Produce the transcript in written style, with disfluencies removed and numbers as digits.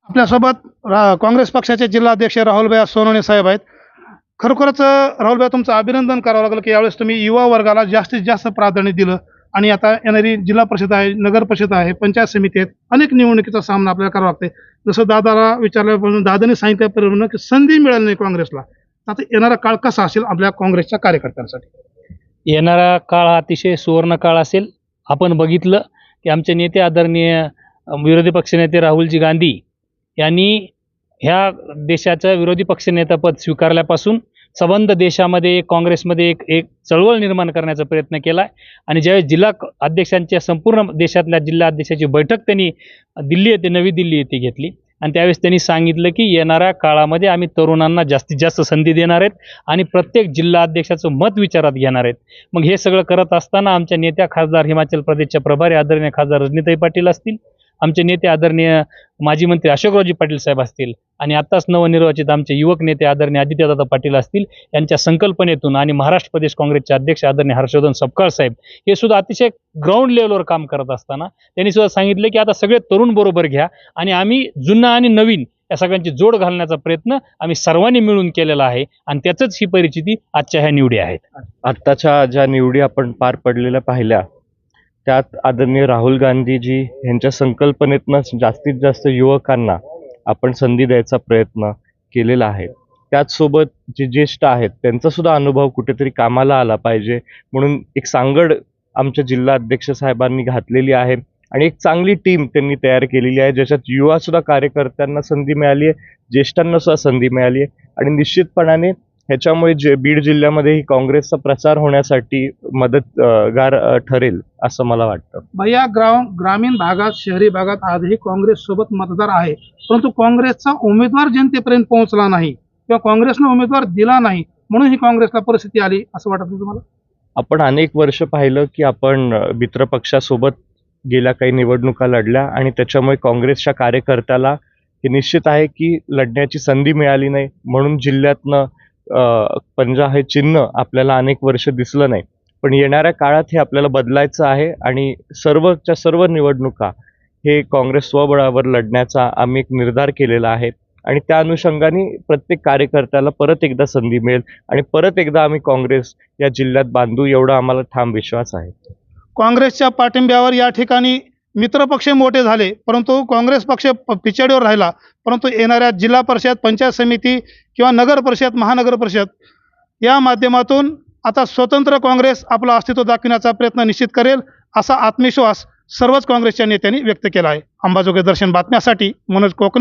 आपल्यासोबत काँग्रेस पक्षाचे जिल्हाध्यक्ष राहुलभाई सोनवणे साहेब आहेत. खरोखरच राहुलभाई तुमचं अभिनंदन करावं लागेल की यावेळेस तुम्ही युवा वर्गाला जास्तीत जास्त प्राधान्य दिलं आणि आता येणारी जिल्हा परिषद आहे, नगर परिषद आहे, पंचायत समिती आहेत, अनेक निवडणुकीचा सामना आपल्याला करावा लागते. जसं दादाला विचारल्याप्रमाणे दादाने सांगितल्याप्रमाणे की संधी मिळाली नाही काँग्रेसला. आता येणारा काळ कसा असेल आपल्या काँग्रेसच्या कार्यकर्त्यांसाठी? येणारा काळ हा अतिशय सुवर्ण काळ असेल. आपण बघितलं की आमचे नेते आदरणीय विरोधी पक्षनेते राहुलजी गांधी यांनी ह्या देशाचं विरोधी पक्षनेतेपद स्वीकारल्यापासून संबंध देशामध्ये काँग्रेसमध्ये एक चळवळ निर्माण करण्याचा प्रयत्न केला आहे. आणि ज्यावेळेस अध्यक्षांच्या संपूर्ण देशातल्या जिल्हा अध्यक्षाची बैठक त्यांनी नवी दिल्ली येथे घेतली आणि त्यावेळेस त्यांनी सांगितलं की येणाऱ्या काळामध्ये आम्ही तरुणांना जास्तीत जास्त संधी देणार आहेत आणि प्रत्येक जिल्हा अध्यक्षाचं मत विचारात घेणार आहेत. मग हे सगळं करत असताना आमच्या नेत्या खासदार हिमाचल प्रदेशच्या प्रभारी आदरणीय खासदार रजनीताई पाटील असतील, आमचे नेते आदरणीय माजी मंत्री अशोकरावजी पाटील साहेब असतील आणि आत्ताच नवनिर्वाचित आमचे युवक नेते आदरणीय आदित्यदादा पाटील असतील, यांच्या संकल्पनेतून आणि महाराष्ट्र प्रदेश काँग्रेसचे अध्यक्ष आदरणीय हर्षवर्धन सपकाळ साहेब हे सुद्धा अतिशय ग्राउंड लेवलवर काम करत असताना त्यांनी सुद्धा सांगितलं की आता सगळे तरुण बरोबर घ्या आणि आम्ही जुना आणि नवीन या सगळ्यांची जोड घालण्याचा प्रयत्न आम्ही सर्वांनी मिळून केलेला आहे आणि त्याचंच ही परिस्थिती आजच्या ह्या निवडी आहेत. आत्ताच्या ज्या निवडी आपण पार पडलेल्या पाहिल्या त्यात आदरणीय राहुल गांधीजी यांच्या संकल्पनेतनं जास्तीत जास्त युवकांना आपण संधी द्यायचा प्रयत्न केलेला आहे. त्याचसोबत जे ज्येष्ठ आहेत त्यांचा सुद्धा अनुभव कुठेतरी कामाला आला पाहिजे म्हणून एक सांगड आमच्या जिल्हा अध्यक्ष साहेबांनी घातलेली आहे आणि एक चांगली टीम त्यांनी तयार केलेली आहे, ज्याच्यात युवा सुद्धा कार्यकर्त्यांना संधी मिळाली आहे, ज्येष्ठांना सुद्धा संधी मिळाली आहे आणि निश्चितपणाने ह्याच्यामुळे बीड जिल्ह्यामध्ये काँग्रेसचा प्रचार होण्यासाठी मदतगार ठरेल असं मला वाटतं. भैया, ग्रामीण भागात, शहरी भागात आजही काँग्रेस सोबत मतदार आहे, परंतु काँग्रेसचा उमेदवार जनतेपर्यंत पोहोचला नाही किंवा काँग्रेसने उमेदवार दिला नाही म्हणून ही काँग्रेसला परिस्थिती आली असं वाटत नाही तुम्हाला? आपण अनेक वर्ष पाहिलं की आपण मित्रपक्षासोबत गेल्या काही निवडणुका लढल्या आणि त्याच्यामुळे काँग्रेसच्या कार्यकर्त्याला हे निश्चित आहे की लढण्याची संधी मिळाली नाही म्हणून जिल्ह्यातनं पंजा हे चिन्ह आपल्याला अनेक वर्ष दिसलं नाही. पण येणाऱ्या काळात हे आपल्याला बदलायचं आहे आणि सर्वच्या सर्व निवडणुका हे काँग्रेस स्वबळावर लढण्याचा आम्ही एक निर्धार केलेला आहे आणि त्या अनुषंगाने प्रत्येक कार्यकर्त्याला परत एकदा संधी मिळेल आणि परत एकदा आम्ही काँग्रेस या जिल्ह्यात बांधू एवढा आम्हाला ठाम विश्वास आहे. काँग्रेसच्या पाठिंब्यावर या ठिकाणी मित्रपक्ष मोठे झाले, परंतु काँग्रेस पक्ष पिछाडीवर राहिला. परंतु येणाऱ्या जिल्हा परिषद, पंचायत समिती किंवा नगर परिषद, महानगर परिषद या माध्यमातून आता स्वतंत्र काँग्रेस आपलं अस्तित्व दाखवण्याचा प्रयत्न निश्चित करेल असा आत्मविश्वास सर्वच काँग्रेसच्या नेत्यांनी व्यक्त केला आहे. अंबाजोगाई दर्शन बातम्यासाठी मनोज कोकणे.